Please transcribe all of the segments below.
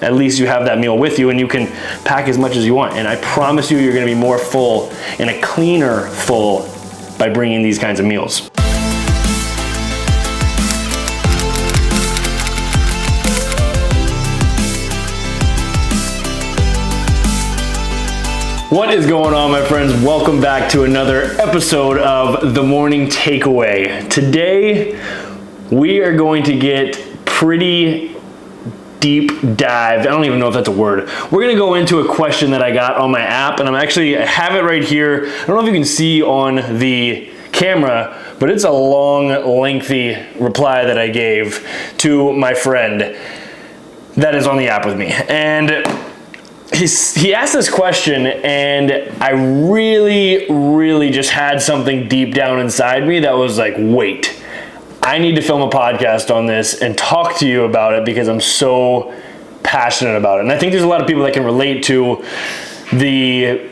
at least you have that meal with you and you can pack as much as you want. And I promise you, you're gonna be more full and a cleaner full by bringing these kinds of meals. What is going on, my friends? Welcome back to another episode of The Morning Takeaway. Today, we are going to get pretty deep dive. I don't even know if that's a word. We're gonna go into a question that I got on my app, and I have it right here. I don't know if you can see on the camera, but it's a long, lengthy reply that I gave to my friend that is on the app with me. And he asked this question, and I really just had something deep down inside me that was like, wait, I need to film a podcast on this and talk to you about it because I'm so passionate about it. And I think there's a lot of people that can relate to the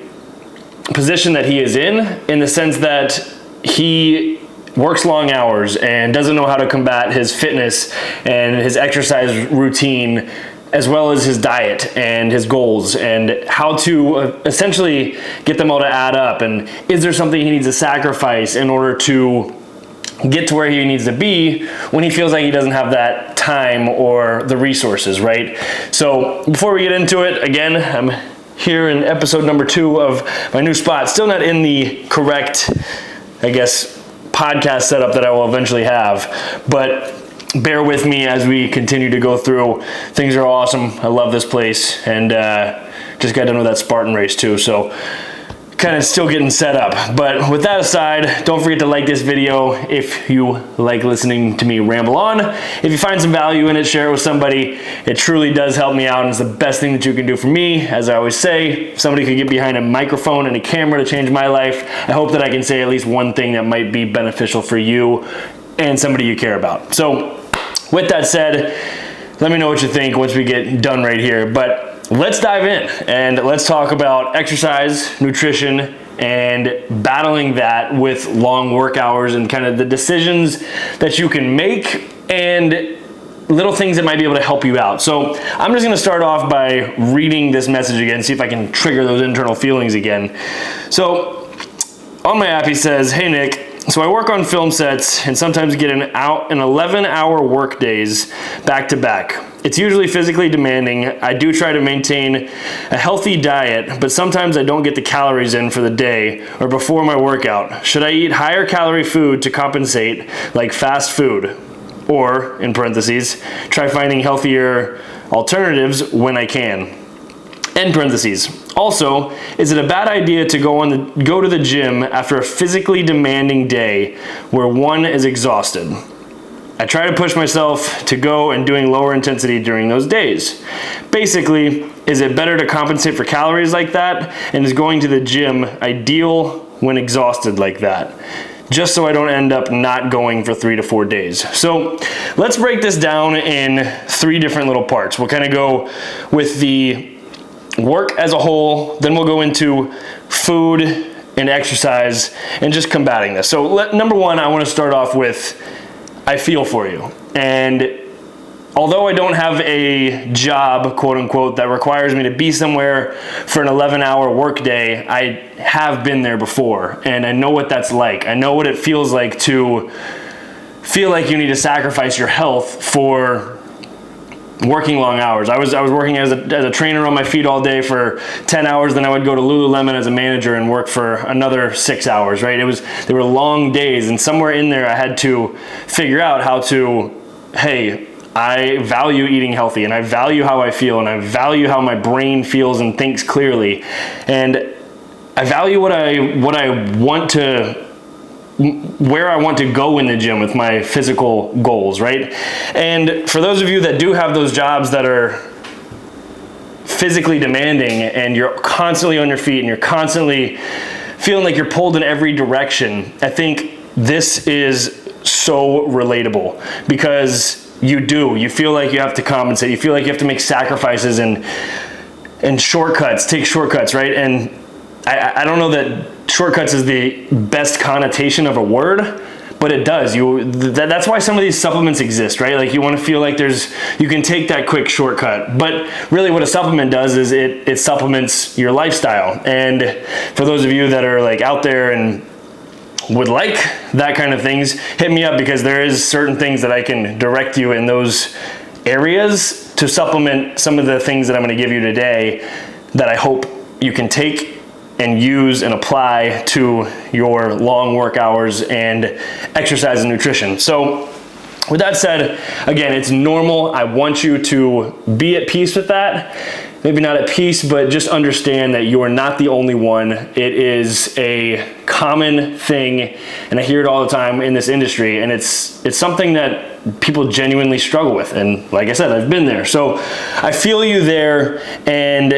position that he is in the sense that he works long hours and doesn't know how to combat his fitness and his exercise routine, as well as his diet and his goals and how to essentially get them all to add up. And is there something he needs to sacrifice in order to get to where he needs to be when he feels like he doesn't have that time or the resources, right? So before we get into it, again, I'm here in episode number 2 of my new spot. Still not in the correct, I guess, podcast setup that I will eventually have, but bear with me as we continue to go through. Things are awesome. I love this place, and just got done with that Spartan race too, so kind of still getting set up. But with that aside, don't forget to like this video if you like listening to me ramble on. If you find some value in it, share it with somebody. It truly does help me out, and it's the best thing that you can do for me. As I always say, if somebody could get behind a microphone and a camera to change my life, I hope that I can say at least one thing that might be beneficial for you and somebody you care about. So with that said, let me know what you think once we get done right here. But let's dive in and let's talk about exercise, nutrition, and battling that with long work hours and kind of the decisions that you can make and little things that might be able to help you out. So I'm just gonna start off by reading this message again, see if I can trigger those internal feelings again. So on my app, he says, "Hey Nick, so I work on film sets and sometimes get an 11-hour work days back to back. It's usually physically demanding. I do try to maintain a healthy diet, but sometimes I don't get the calories in for the day or before my workout. Should I eat higher calorie food to compensate, like fast food? Or, in parentheses, try finding healthier alternatives when I can. End parentheses. Also, is it a bad idea to go to the gym after a physically demanding day where one is exhausted? I try to push myself to go and doing lower intensity during those days. Basically, is it better to compensate for calories like that? And is going to the gym ideal when exhausted like that? Just so I don't end up not going for 3 to 4 days." So let's break this down in 3 different little parts. We'll kind of go with the work as a whole, then we'll go into food and exercise and just combating this. So number 1, I want to start off with, I feel for you. And although I don't have a job, quote unquote, that requires me to be somewhere for an 11-hour work day, I have been there before, and I know what that's like. I know what it feels like to feel like you need to sacrifice your health for working long hours. I was working as a trainer on my feet all day for 10 hours, then I would go to Lululemon as a manager and work for another 6 hours, right? They were long days, and somewhere in there I had to figure out how to, hey, I value eating healthy, and I value how I feel, and I value how my brain feels and thinks clearly, and I value what I want to, where I want to go in the gym with my physical goals, right? And for those of you that do have those jobs that are physically demanding and you're constantly on your feet and you're constantly feeling like you're pulled in every direction, I think this is so relatable because you feel like you have to compensate, you feel like you have to make sacrifices and take shortcuts, right? And I don't know that shortcuts is the best connotation of a word, but it does. That's why some of these supplements exist, right? Like you want to feel like you can take that quick shortcut, but really what a supplement does is it supplements your lifestyle. And for those of you that are like out there and would like that kind of things, hit me up, because there is certain things that I can direct you in those areas to supplement some of the things that I'm going to give you today that I hope you can take and use and apply to your long work hours and exercise and nutrition. So with that said, again, it's normal. I want you to be at peace with that. Maybe not at peace, but just understand that you are not the only one. It is a common thing, and I hear it all the time in this industry, and it's something that people genuinely struggle with. And like I said, I've been there. So I feel you there, and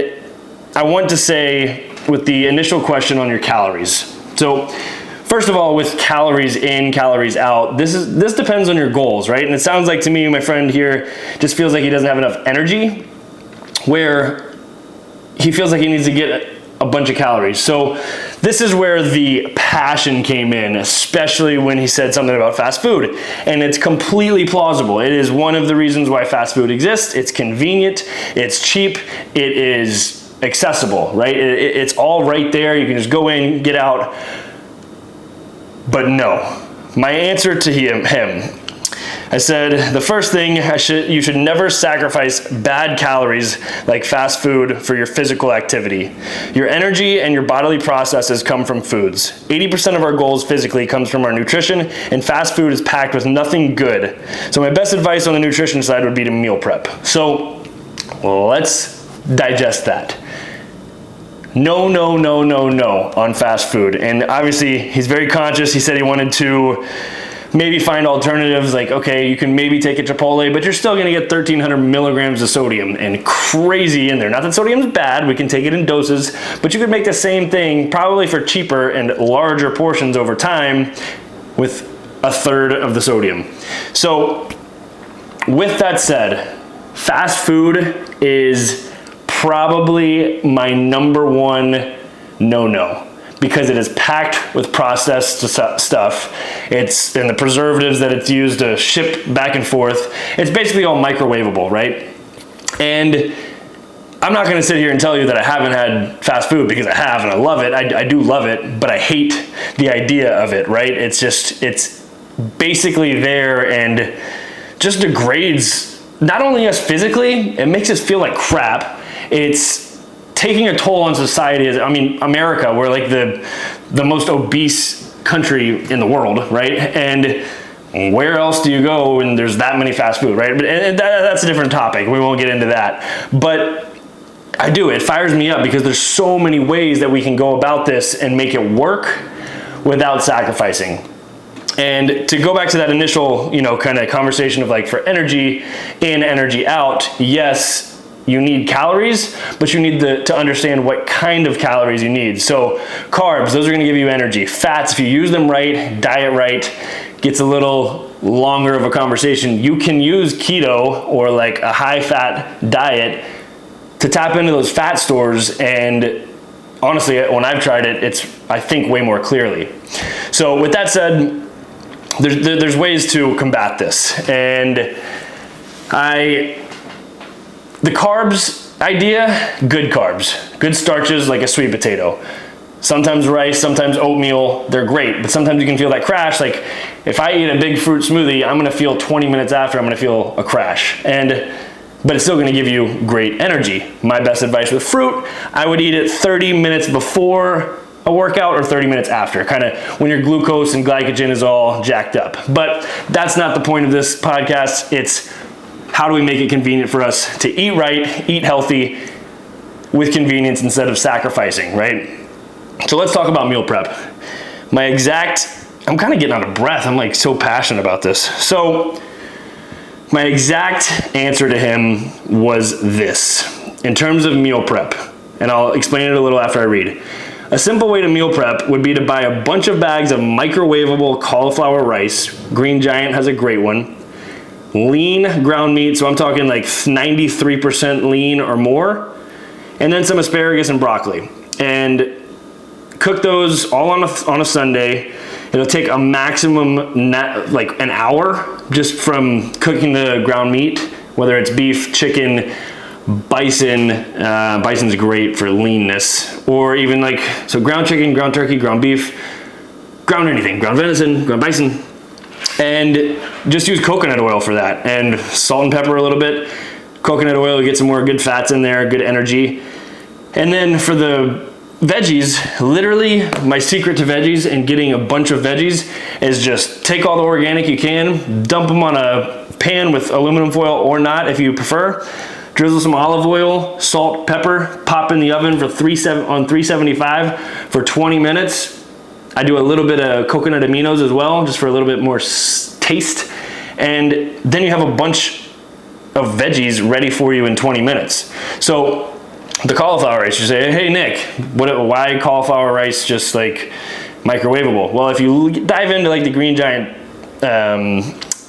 I want to say, with the initial question on your calories. So first of all, with calories in, calories out, this depends on your goals, right? And it sounds like to me, my friend here just feels like he doesn't have enough energy, where he feels like he needs to get a bunch of calories. So this is where the passion came in, especially when he said something about fast food. And it's completely plausible. It is one of the reasons why fast food exists. It's convenient, it's cheap, it is accessible, right? It's all right there. You can just go in, get out. But no, my answer to him, I said, the first thing, you should never sacrifice bad calories like fast food for your physical activity. Your energy and your bodily processes come from foods. 80% of our goals physically comes from our nutrition, and fast food is packed with nothing good. So my best advice on the nutrition side would be to meal prep. So let's digest that. No on fast food. And obviously he's very conscious. He said he wanted to maybe find alternatives, like, okay, you can maybe take a Chipotle, but you're still gonna get 1,300 milligrams of sodium and crazy in there. Not that sodium's bad, we can take it in doses, but you could make the same thing probably for cheaper and larger portions over time with a third of the sodium. So with that said, fast food is probably my number one no-no, because it is packed with processed stuff. It's in the preservatives that it's used to ship back and forth. It's basically all microwavable, right? And I'm not gonna sit here and tell you that I haven't had fast food, because I have, and I love it. I do love it, but I hate the idea of it, right? It's basically there and just degrades not only us physically, it makes us feel like crap. It's taking a toll on society. I mean, America, we're like the most obese country in the world, right? And where else do you go when there's that many fast food, right? But that's a different topic. We won't get into that. But it fires me up, because there's so many ways that we can go about this and make it work without sacrificing. And to go back to that initial, kind of conversation of like, for energy in, energy out, yes, you need calories, but you need to understand what kind of calories you need. So carbs, those are gonna give you energy. Fats, if you use them right, diet right, gets a little longer of a conversation. You can use keto or like a high fat diet to tap into those fat stores, and honestly, when I've tried it, it's, I think, way more clearly. So with that said, there's ways to combat this. And the carbs idea, good carbs, good starches like a sweet potato. Sometimes rice, sometimes oatmeal, they're great, but sometimes you can feel that crash. Like if I eat a big fruit smoothie, I'm gonna feel 20 minutes after, I'm gonna feel a crash. But it's still gonna give you great energy. My best advice with fruit, I would eat it 30 minutes before a workout or 30 minutes after, kind of when your glucose and glycogen is all jacked up. But that's not the point of this podcast. It's how do we make it convenient for us to eat right, eat healthy with convenience instead of sacrificing, right? So let's talk about meal prep. I'm kind of getting out of breath. I'm like so passionate about this. So my exact answer to him was this, in terms of meal prep, and I'll explain it a little after I read. A simple way to meal prep would be to buy a bunch of bags of microwavable cauliflower rice. Green Giant has a great one. Lean ground meat, so I'm talking like 93% lean or more. And then some asparagus and broccoli. And cook those all on a Sunday. It'll take a maximum like an hour just from cooking the ground meat, whether it's beef, chicken, bison. Bison's great for leanness, or even like, so ground chicken, ground turkey, ground beef, ground anything, ground venison, ground bison, and just use coconut oil for that, and salt and pepper a little bit. Coconut oil, get some more good fats in there, good energy. And then for the veggies, literally my secret to veggies and getting a bunch of veggies is just take all the organic you can, dump them on a pan with aluminum foil or not if you prefer, drizzle some olive oil, salt, pepper, pop in the oven for 375 for 20 minutes. I do a little bit of coconut aminos as well, just for a little bit more taste. And then you have a bunch of veggies ready for you in 20 minutes. So the cauliflower rice, you say, hey Nick, why cauliflower rice just like microwavable? Well, if you dive into like the Green Giant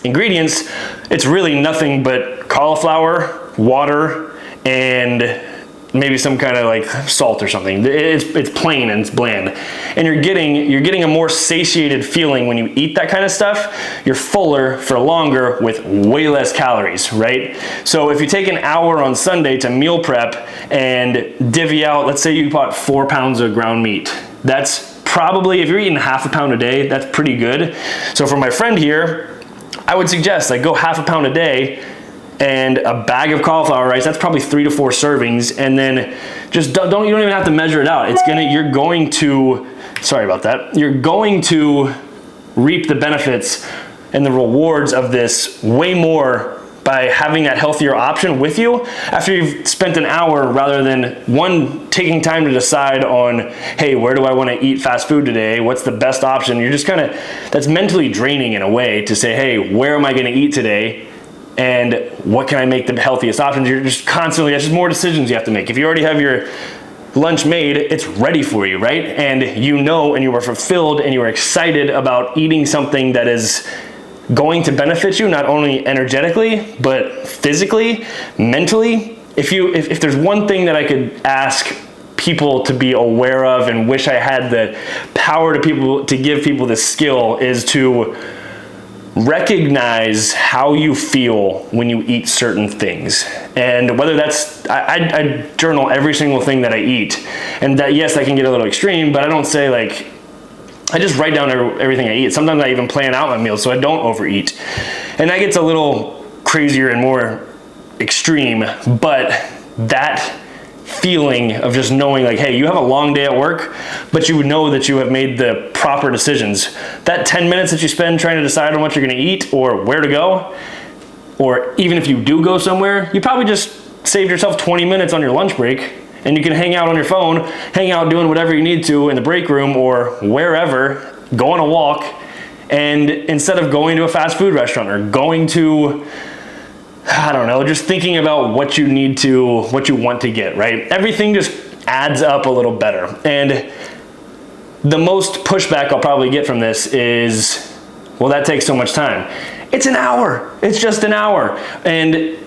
ingredients, it's really nothing but cauliflower, water, and maybe some kind of like salt or something. It's plain and it's bland, and you're getting a more satiated feeling when you eat that kind of stuff. You're fuller for longer with way less calories, right? So if you take an hour on Sunday to meal prep and divvy out, let's say you bought 4 pounds of ground meat, that's probably, if you're eating half a pound a day, that's pretty good. So for my friend here, I would suggest like go half a pound a day, and a bag of cauliflower rice, that's probably 3 to 4 servings, and then just you don't even have to measure it out. You're going to reap the benefits and the rewards of this way more by having that healthier option with you after you've spent an hour, rather than taking time to decide on, hey, where do I want to eat fast food today? What's the best option? You're just that's mentally draining in a way to say, hey, where am I going to eat today? And what can I make the healthiest options? You're just constantly, that's just more decisions you have to make. If you already have your lunch made, it's ready for you, right? And you know, and you are fulfilled and you are excited about eating something that is going to benefit you, not only energetically, but physically, mentally. If there's one thing that I could ask people to be aware of and wish I had the power to give people this skill, is to recognize how you feel when you eat certain things. And whether that's, I journal every single thing that I eat, and that, yes, that can get a little extreme, but I don't say like, I just write down everything I eat. Sometimes I even plan out my meals so I don't overeat, and that gets a little crazier and more extreme. But that feeling of just knowing like, hey, you have a long day at work, but you know that you have made the proper decisions. That 10 minutes that you spend trying to decide on what you're going to eat or where to go, or even if you do go somewhere, you probably just saved yourself 20 minutes on your lunch break, and you can hang out on your phone, hang out doing whatever you need to in the break room or wherever, go on a walk, and instead of going to a fast food restaurant or going to, I don't know, just thinking about what you want to get, right? Everything just adds up a little better. And the most pushback I'll probably get from this is, well, that takes so much time. It's an hour. It's just an hour. And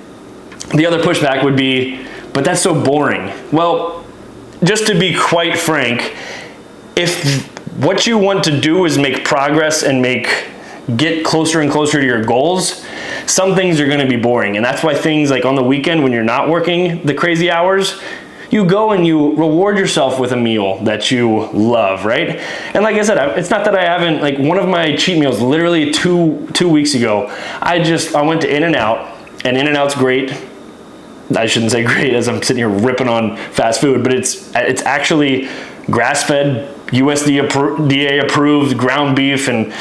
the other pushback would be, but that's so boring. Well, just to be quite frank, if what you want to do is make progress and get closer and closer to your goals, some things are going to be boring. And that's why things like on the weekend when you're not working the crazy hours, you go and you reward yourself with a meal that you love, right? And like I said, it's not that I haven't, like one of my cheat meals literally two weeks ago, I went to In-N-Out, and In-N-Out's great. I shouldn't say great as I'm sitting here ripping on fast food, but it's actually grass-fed, USDA approved ground beef, and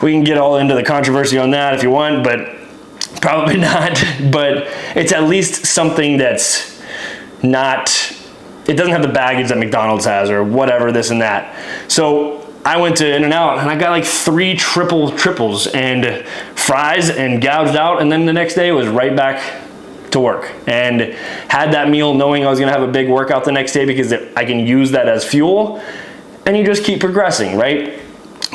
we can get all into the controversy on that if you want, but probably not. But it's at least something that's not, it doesn't have the baggage that McDonald's has or whatever, this and that. So I went to In-N-Out and I got like 3 triples and fries and gouged out, and then the next day it was right back to work, and had that meal knowing I was gonna have a big workout the next day because I can use that as fuel, and you just keep progressing, right?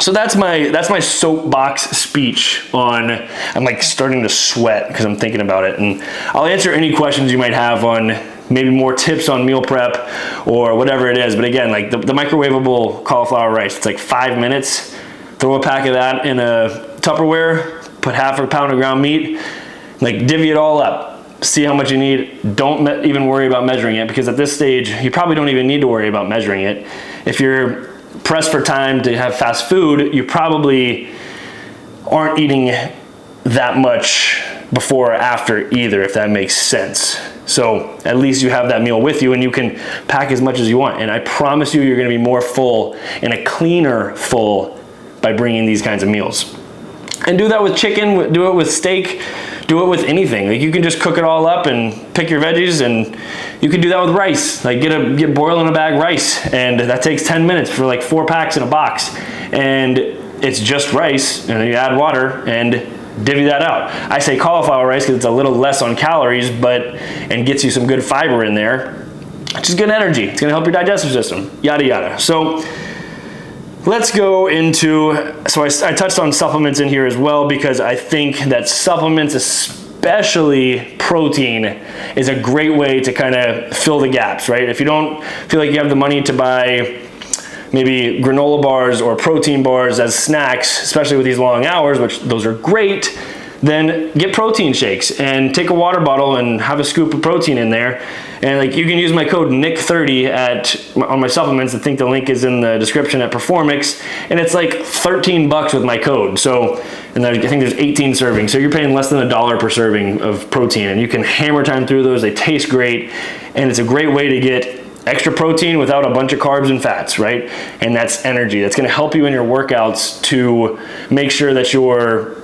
So that's my soapbox speech on, I'm like starting to sweat because I'm thinking about it, and I'll answer any questions you might have on maybe more tips on meal prep or whatever it is. But again, like the microwavable cauliflower rice, it's like 5 minutes, throw a pack of that in a Tupperware, put half a pound of ground meat, like divvy it all up, see how much you need. Don't even worry about measuring it, because at this stage, you probably don't even need to worry about measuring it. If you're pressed for time to have fast food, you probably aren't eating that much before or after either, if that makes sense. So at least you have that meal with you and you can pack as much as you want. And I promise you, you're gonna be more full and a cleaner full by bringing these kinds of meals. And do that with chicken, do it with steak, do it with anything. Like you can just cook it all up and pick your veggies, and you can do that with rice. Like get boil in a bag rice, and that takes 10 minutes for like 4 packs in a box. And it's just rice, and then you add water and divvy that out. I say cauliflower rice because it's a little less on calories, and gets you some good fiber in there, which is good energy. It's gonna help your digestive system, yada yada. So let's go into, I touched on supplements in here as well, because I think that supplements, especially protein, is a great way to kind of fill the gaps, right? If you don't feel like you have the money to buy maybe granola bars or protein bars as snacks, especially with these long hours, which those are great, then get protein shakes and take a water bottle and have a scoop of protein in there. And like you can use my code NICK30 on my supplements. I think the link is in the description at Performix, and it's like 13 bucks with my code. So, and I think there's 18 servings. So you're paying less than $1 per serving of protein, and you can hammer time through those. They taste great, and it's a great way to get extra protein without a bunch of carbs and fats, right? And that's energy. That's gonna help you in your workouts to make sure that your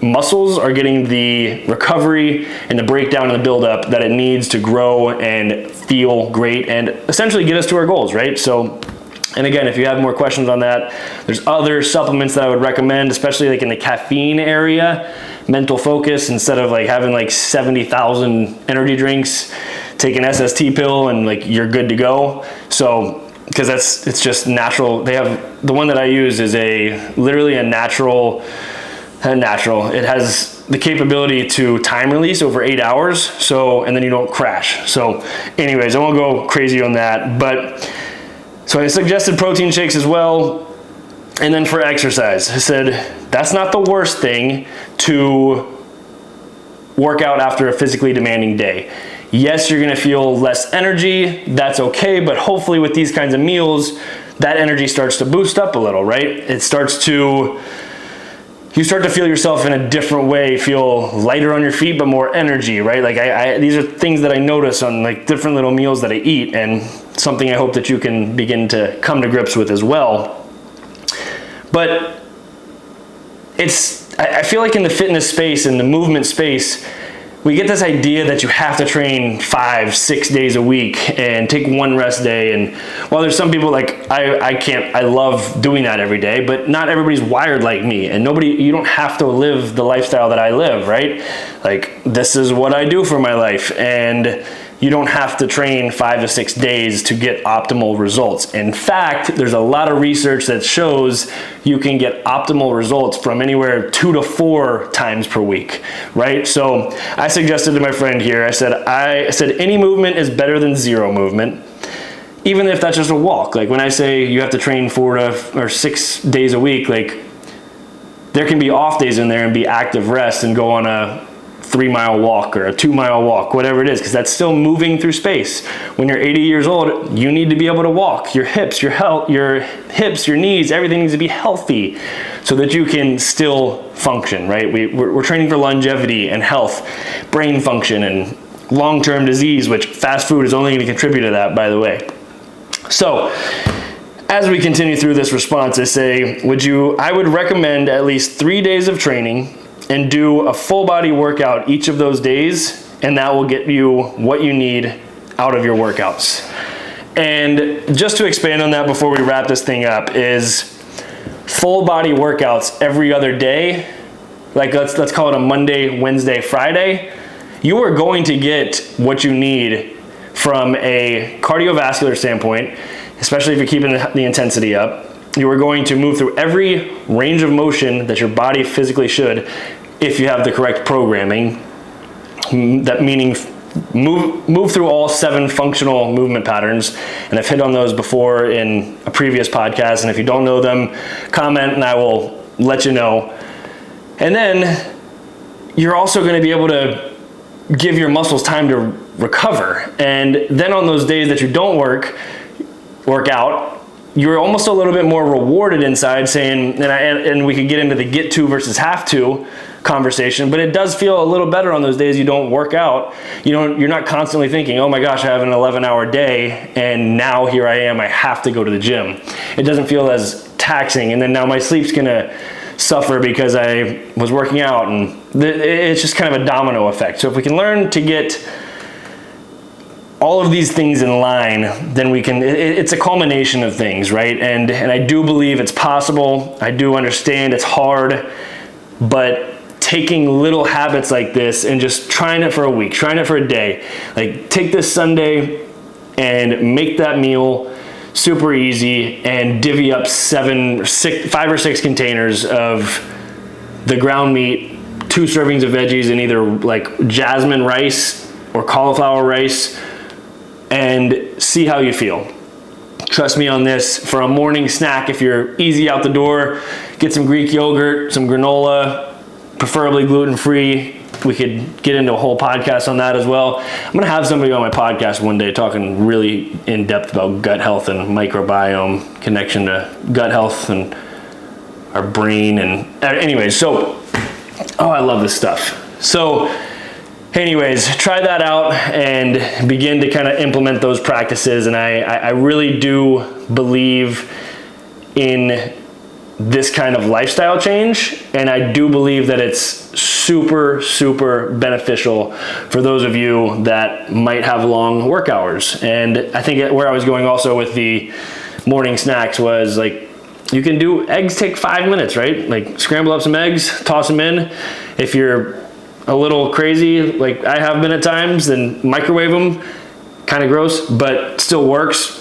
muscles are getting the recovery and the breakdown and the buildup that it needs to grow and feel great and essentially get us to our goals, right? So, and again, if you have more questions on that, there's other supplements that I would recommend, especially like in the caffeine area, mental focus, instead of like having like 70,000 energy drinks, take an SST pill and like you're good to go. So, because it's just natural. They have, the one that I use is literally a natural. It has the capability to time release over 8 hours. So, and then you don't crash. So anyways, I won't go crazy on that, but so I suggested protein shakes as well. And then for exercise, I said, that's not the worst thing to work out after a physically demanding day. Yes, you're gonna feel less energy, that's okay, but hopefully with these kinds of meals, that energy starts to boost up a little, right? You start to feel yourself in a different way, feel lighter on your feet, but more energy, right? Like these are things that I notice on like different little meals that I eat, and something I hope that you can begin to come to grips with as well. But I feel like in the fitness space and the movement space, we get this idea that you have to train 5-6 days a week and take one rest day. And while there's some people like, I love doing that every day, but not everybody's wired like me, and you don't have to live the lifestyle that I live, right? Like this is what I do for my life, and you don't have to train 5 to 6 days to get optimal results. In fact, there's a lot of research that shows you can get optimal results from anywhere 2 to 4 times per week, right? So I suggested to my friend here, I said any movement is better than zero movement, even if that's just a walk. Like when I say you have to train 4 or 6 days a week, like there can be off days in there and be active rest and go on a 3-mile walk or a 2-mile walk, whatever it is, because that's still moving through space. When you're 80 years old, you need to be able to walk. Your hips, your knees, everything needs to be healthy so that you can still function, right? We're training for longevity and health, brain function, and long-term disease, which fast food is only going to contribute to that, by the way. So, as we continue through this response, I would recommend at least 3 days of training and do a full body workout each of those days, and that will get you what you need out of your workouts. And just to expand on that before we wrap this thing up, is full body workouts every other day, like let's call it a Monday, Wednesday, Friday, you are going to get what you need from a cardiovascular standpoint, especially if you're keeping the intensity up. You are going to move through every range of motion that your body physically should, if you have the correct programming, that meaning move through all 7 functional movement patterns, and I've hit on those before in a previous podcast, and if you don't know them, comment and I will let you know. And then you're also going to be able to give your muscles time to recover, and then on those days that you don't work out, you're almost a little bit more rewarded inside, saying, and we could get into the get to versus have to conversation, but it does feel a little better on those days you don't work out. You're not constantly thinking, oh my gosh, I have an 11-hour day and now here I am, I have to go to the gym. It doesn't feel as taxing, and then now my sleep's gonna suffer because I was working out, and it's just kind of a domino effect. So if we can learn to get all of these things in line, then we can, it's a culmination of things, right? And I do believe it's possible. I do understand it's hard, but taking little habits like this and just trying it for a week, trying it for a day, like take this Sunday and make that meal super easy and divvy up 5 or 6 containers of the ground meat, 2 servings of veggies, and either like jasmine rice or cauliflower rice, and see how you feel. Trust me on this. For a morning snack, if you're easy out the door, get some Greek yogurt, some granola, preferably gluten-free. We could get into a whole podcast on that as well. I'm gonna have somebody on my podcast one day talking really in depth about gut health and microbiome, connection to gut health and our brain, and anyways, so, I love this stuff. So anyways, try that out and begin to kind of implement those practices. And I really do believe in this kind of lifestyle change. And I do believe that it's super, super beneficial for those of you that might have long work hours. And I think where I was going also with the morning snacks was like, you can do eggs take 5 minutes, right? Like scramble up some eggs, toss them in. If you're a little crazy, like I have been at times, then microwave them, kind of gross, but still works.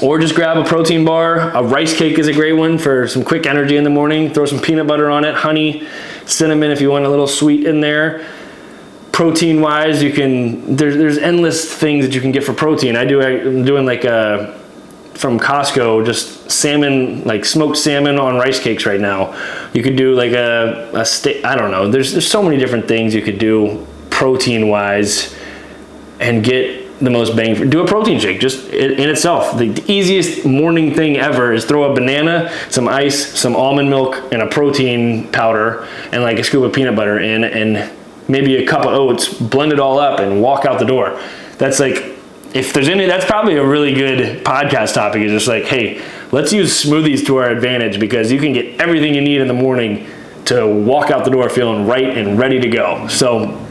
Or just grab a protein bar. A rice cake is a great one for some quick energy in the morning. Throw some peanut butter on it, honey, cinnamon if you want a little sweet in there. Protein wise, you can, there's endless things that you can get for protein. I'm doing like from Costco, just salmon, like smoked salmon on rice cakes right now. You could do like a steak, I don't know. There's so many different things you could do protein wise and get the most bang for. Do a protein shake just in itself. The easiest morning thing ever is throw a banana, some ice, some almond milk, and a protein powder, and like a scoop of peanut butter in, and maybe a cup of oats, blend it all up and walk out the door. That's like, if there's any, that's probably a really good podcast topic, is just like, hey, let's use smoothies to our advantage, because you can get everything you need in the morning to walk out the door feeling right and ready to go. So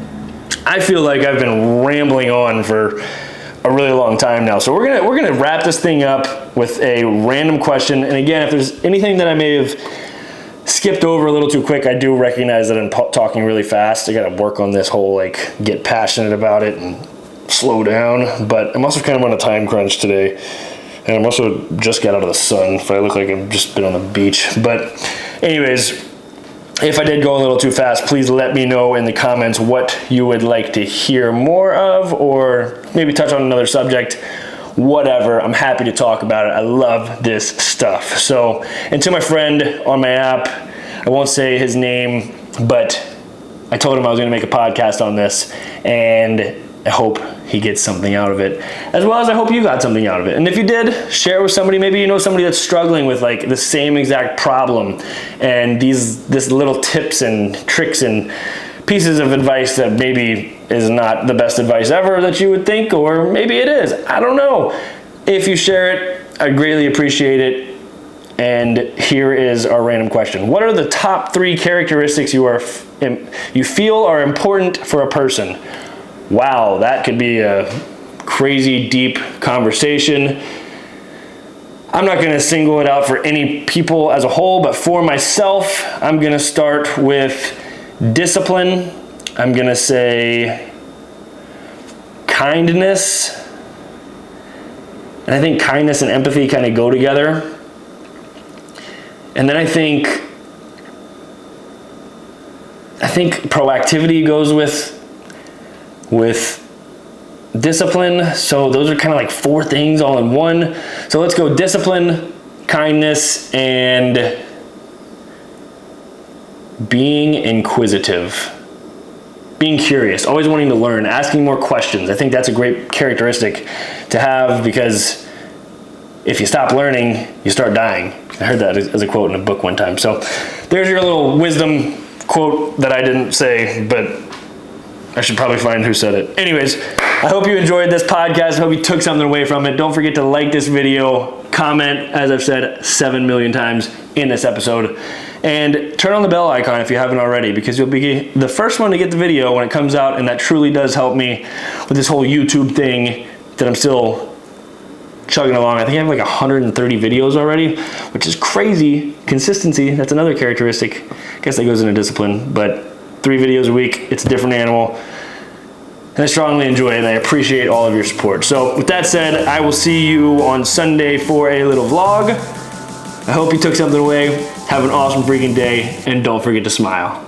I feel like I've been rambling on for a really long time now. So we're gonna wrap this thing up with a random question. And again, if there's anything that I may have skipped over a little too quick, I do recognize that I'm talking really fast. I gotta work on this whole like get passionate about it and slow down. But I'm also kind of on a time crunch today, and I'm also just got out of the sun, if I look like I've just been on the beach. But anyways, if I did go a little too fast, please let me know in the comments what you would like to hear more of, or maybe touch on another subject, whatever. I'm happy to talk about it. I love this stuff. So, and to my friend on my app, I won't say his name, but I told him I was going to make a podcast on this, and I hope he gets something out of it, as well as I hope you got something out of it. And if you did, share it with somebody. Maybe you know somebody that's struggling with like the same exact problem, and this little tips and tricks and pieces of advice that maybe is not the best advice ever that you would think, or maybe it is. I don't know. If you share it, I'd greatly appreciate it. And here is our random question. What are the top 3 characteristics you feel are important for a person? Wow, that could be a crazy deep conversation. I'm not going to single it out for any people as a whole, but for myself, I'm going to start with discipline. I'm going to say kindness. And I think kindness and empathy kind of go together. And then I think proactivity goes with discipline. So those are kind of like 4 things all in one. So let's go discipline, kindness, and being inquisitive. Being curious, always wanting to learn, asking more questions. I think that's a great characteristic to have, because if you stop learning, you start dying. I heard that as a quote in a book one time. So there's your little wisdom quote that I didn't say, but I should probably find who said it. Anyways, I hope you enjoyed this podcast. I hope you took something away from it. Don't forget to like this video, comment, as I've said 7 million times in this episode, and turn on the bell icon if you haven't already, because you'll be the first one to get the video when it comes out, and that truly does help me with this whole YouTube thing that I'm still chugging along. I think I have like 130 videos already, which is crazy. Consistency, that's another characteristic. I guess that goes into discipline, but 3 videos a week, it's a different animal. And I strongly enjoy it, and I appreciate all of your support. So with that said, I will see you on Sunday for a little vlog. I hope you took something away. Have an awesome freaking day, and don't forget to smile.